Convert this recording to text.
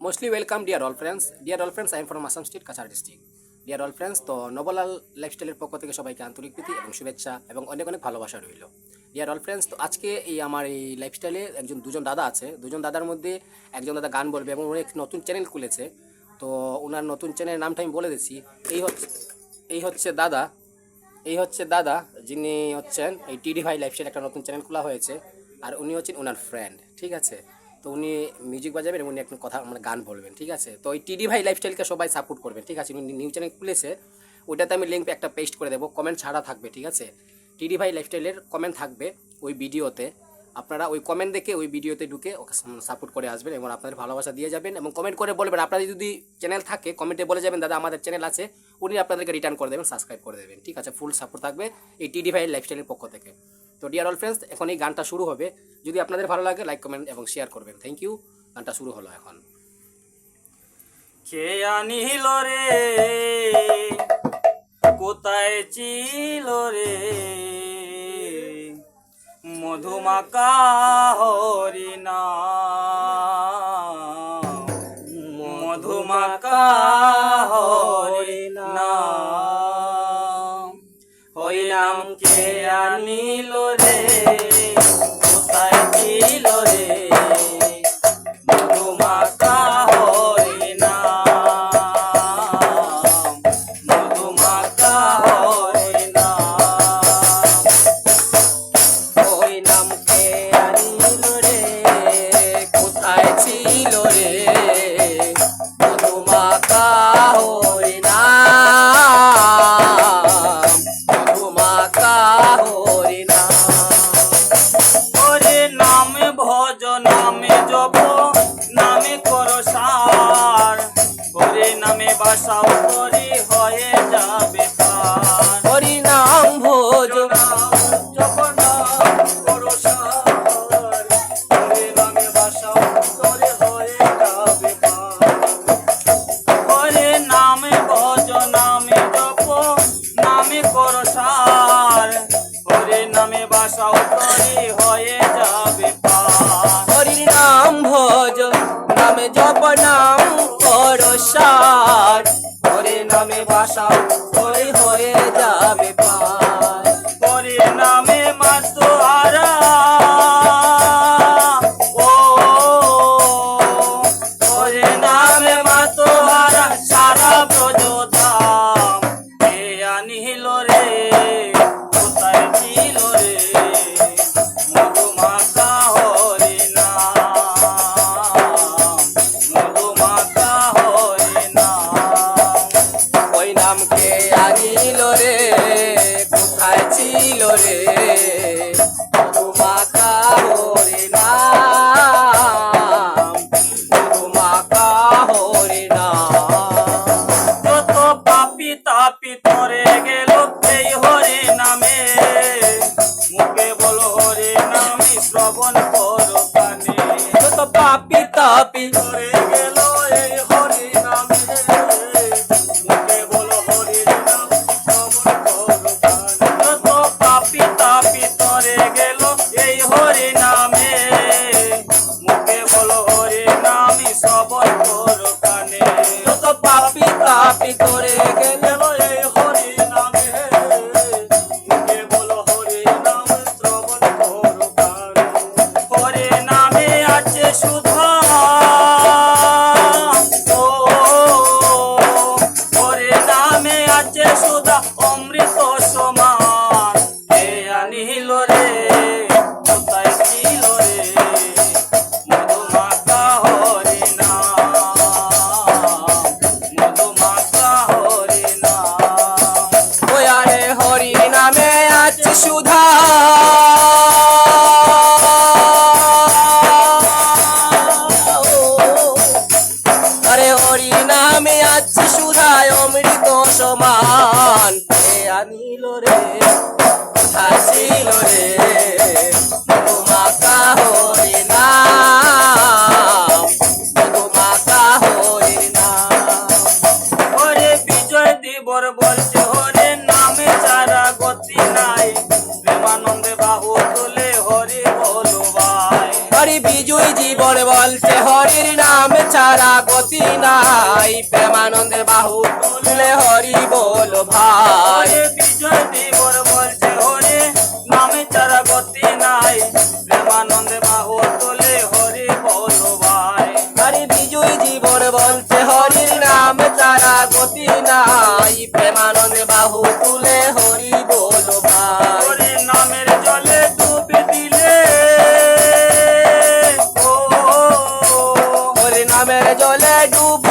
Mostly welcome dear all friends. Dear all friends, I am from Assam State, Kachar district. Dear all friends, তো নবলাল লাইফস্টাইলের পক্ষ থেকে সবাইকে আন্তরিক প্রীতি এবং শুভেচ্ছা এবং অনেক অনেক ভালোবাসা রইল। ডিয়ার অল ফ্রেন্ডস, তো আজকে আমার এই লাইফস্টাইলে দুজন দাদা আছে। দুজন দাদার মধ্যে একজন দাদা গান বলবে এবং উনি নতুন চ্যানেল খুলেছে। তো ওনার নতুন চ্যানেলের নামটা আমি বলে দিচ্ছি। এই হচ্ছে দাদা যিনি হচ্ছেন এই টিডি ভাই লাইফস্টাইল একটা নতুন চ্যানেল খোলা হয়েছে, আর উনি হচ্ছেন ওনার ফ্রেন্ড, ঠিক আছে। তো উনি মিউজিক বাজাবেন এবং উনি একটা কথা মানে গান বলবেন, ঠিক আছে। তো এই টিডি ভাই লাইফস্টাইলকে সবাই সাপোর্ট করবেন, ঠিক আছে। উনি নিউ চ্যানেল খুলেছে, ওইটাতে আমি লিঙ্ক একটা পেস্ট করে দেবো, কমেন্ট ছাড়া থাকবে, ঠিক আছে। টিডি ভাই লাইফস্টাইলের কমেন্ট থাকবে ওই ভিডিওতে, আপনারা ওই কমেন্ট দেখে ওই ভিডিওতে ঢুকে ওকে সাপোর্ট করে আসবেন এবং আপনাদের ভালোবাসা দিয়ে যাবেন এবং কমেন্ট করে বলবেন। আপনাদের যদি চ্যানেল থাকে কমেন্টে বলে যাবেন দাদা আমাদের চ্যানেল আছে, উনি আপনাদেরকে রিটার্ন করে দেবেন, সাবস্ক্রাইব করে দেবেন, ঠিক আছে। ফুল সাপোর্ট থাকবে এই টিডি ভাই লাইফস্টাইলের পক্ষ থেকে। তো ডিয়ার অল ফ্রেন্ডস, এখন এই গানটা শুরু হবে। যদি আপনাদের ভালো লাগে লাইক কমেন্ট এবং শেয়ার করবেন, থ্যাংক ইউ। গানটা শুরু হলো এখন। কে আনিল রে, কোথায় ছিল রে, মধুমাকা হরিণা, মধুমাকা হরিণা, হইলাম কে আনিল রে, কোথায় ছিল রে, মধুমাকা হরিণা, মধুমাকা হরিণা, হইলাম কে আনিল রে, কোথায় ছিল রে, মধুমাকা হরিণা, মধুমাকা হরিণা, ওরে নামে ভজ নামে জপ নামে করো সার, ওরে নামে বাসাও করি হয়ে যাবে পার, হরি নাম ভোজ জপ নাম করো সার, ওরে নামে বাসাও করে হয়ে যাবে পার, ওরে নামে ভজ নামে জপ নামে করো সার, ওরে নামে বাসাও করি হয়ে যাবে পার, হরির নাম ভজ নামে জপ নাম করো সার, ওরে নামে বাসাও করি হয়ে যাবে পার, ওরে নামে মাতোয়ারা ও, ওরে নামে মাতোয়ারা সারা ব্রজধাম, কে আনিল রে, কোথায় ছিল রে, মধুমাকা হরিণা, মধুমাকা হরিণা, ওই নাম কে আনিল রে, কোথায় ছিল রে, মধুমাকা হরিণা, মধুমাকা হরিণা, যত পাপি তাপি তরে গেল এই হরি নামে, মুখে বলো হরি নামে শ্রবণ করো কানে, যত পাপি তাপি তরে গেল এই হরি নামে, মুখে বলো হরি নাম শ্রবণ করো কানে, যত পাপি তাপি তরে গেল এই হরি নামে, মুখে বলো হরি নামে শ্রবণ করো কানে, যত পাপি তাপি তরে গেল এই হরি নামে, মুখে বলো হরি নাম শ্রবণ করো কানে, হরি নামে আছে সুধা ও, হরি নামে আছে সুধা অমৃত সমান, কে আনিল রে, কোথায় ছিল রে, মধুমাকা হরিণা, মধুমাকা হরিণা, ওই আরে হরি নামে আছে সুধা, আরে হরি নামে আছে সুধায় অমৃত সমান, কে আনিল রে, কোথায় ছিল রে, মধুমাকা হরিণা, মধুমাকা হরিণা, ওরে বিজয় দিবর বলছে হরে নামে চারা গতি নাই, প্রেমানন্দে বাহু তুলে হরি বলো ভাই, হরি বিজয় জীবন বলছে হরি হরির নাম ছাড়া গতি নাই, প্রেমানন্দে বাহু তুলে হরি বল ভাই। ওরে বিজয় দিবর বলছে হরি নামে চারা গতি নাই, প্রেমানন্দে বাহু তোলে হরি বল ভাই। হরি বিজয় জীবন বলছে হরির নাম ছাড়া গতি নাই, প্রেমানন্দে বাহু তুলে হরি বল ভাই। ওরে নামের জলে ডুবে দিলে ও হরি নামের জলে ডুব